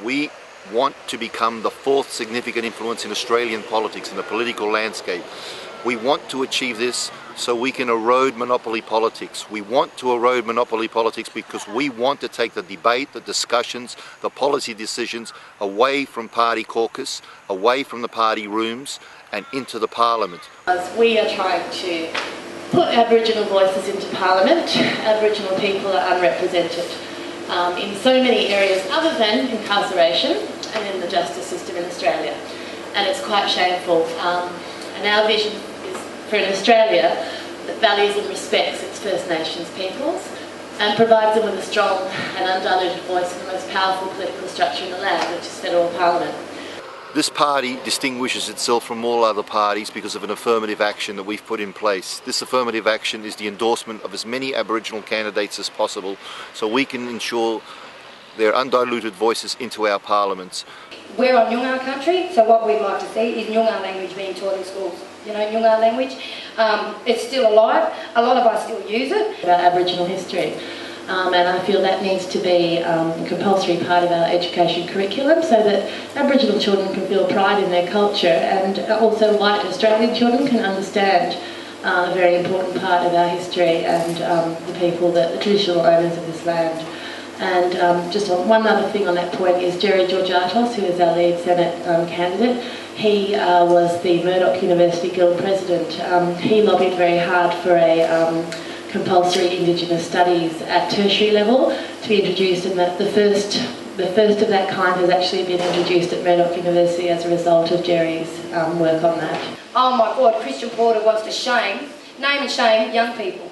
We want to become the fourth significant influence in Australian politics, in the political landscape. We want to achieve this so we can erode monopoly politics. We want to erode monopoly politics because we want to take the debate, the discussions, the policy decisions away from party caucus, away from the party rooms and into the parliament. We are trying to put Aboriginal voices into Parliament. Aboriginal people are unrepresented in so many areas other than incarceration and in the justice system in Australia. And it's quite shameful. And our vision is for an Australia that values and respects its First Nations peoples and provides them with a strong and undiluted voice in the most powerful political structure in the land, which is federal parliament. This party distinguishes itself from all other parties because of an affirmative action that we've put in place. This affirmative action is the endorsement of as many Aboriginal candidates as possible so we can ensure their undiluted voices into our parliaments. We're on Noongar country, so what we'd like to see is Noongar language being taught in schools. You know, Noongar language, it's still alive. A lot of us still use it. About Aboriginal history. And I feel that needs to be a compulsory part of our education curriculum so that Aboriginal children can feel pride in their culture and also white Australian children can understand a very important part of our history and the people, the traditional owners of this land. And just one other thing on that point is Jerry Georgiatos, who is our lead Senate candidate. He was the Murdoch University Guild president. He lobbied very hard for a compulsory Indigenous studies at tertiary level to be introduced, and that the first of that kind has actually been introduced at Murdoch University as a result of Jerry's work on that. Oh my God, Christian Porter wants to name and shame young people.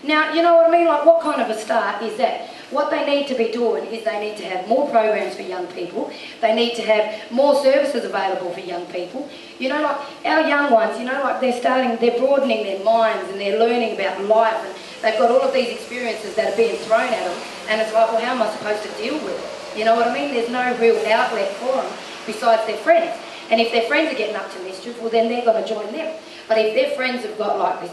Now, you know what I mean? Like, what kind of a start is that? What they need to be doing is they need to have more programs for young people. They need to have more services available for young people. You know, like our young ones, you know, like they're broadening their minds and they're learning about life and they've got all of these experiences that are being thrown at them and it's like, well, how am I supposed to deal with it? You know what I mean? There's no real outlet for them besides their friends. And if their friends are getting up to mischief, well, then they're going to join them. But if their friends have got like this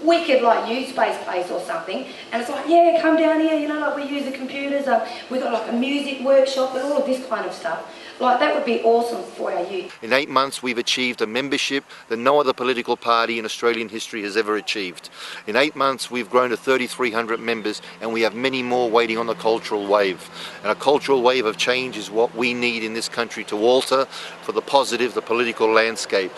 wicked like youth space place or something and it's like, yeah, come down here, you know, like we use the computers, we've got like a music workshop and all of this kind of stuff, like that would be awesome for our youth. In 8 months we've achieved a membership that no other political party in Australian history has ever achieved. In 8 months we've grown to 3,300 members and we have many more waiting on the cultural wave. And a cultural wave of change is what we need in this country to alter for the positive, the political landscape.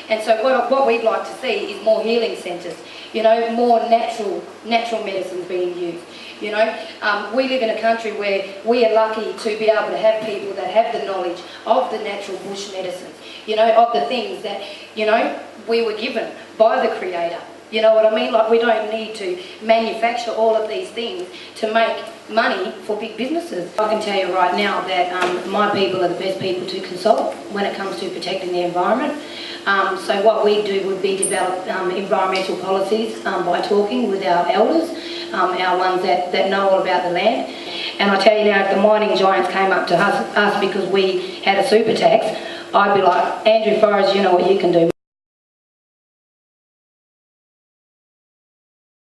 And so what we'd like to see is more healing centres. You know, more natural medicines being used. You know, we live in a country where we are lucky to be able to have people that have the knowledge of the natural bush medicines, you know, of the things that, you know, we were given by the Creator. You know what I mean? Like, we don't need to manufacture all of these things to make money for big businesses. I can tell you right now that my people are the best people to consult when it comes to protecting the environment. So what we do would be develop environmental policies by talking with our elders, our ones that know all about the land. And I tell you now, if the mining giants came up to us because we had a super tax, I'd be like, Andrew Forrest, you know what you can do.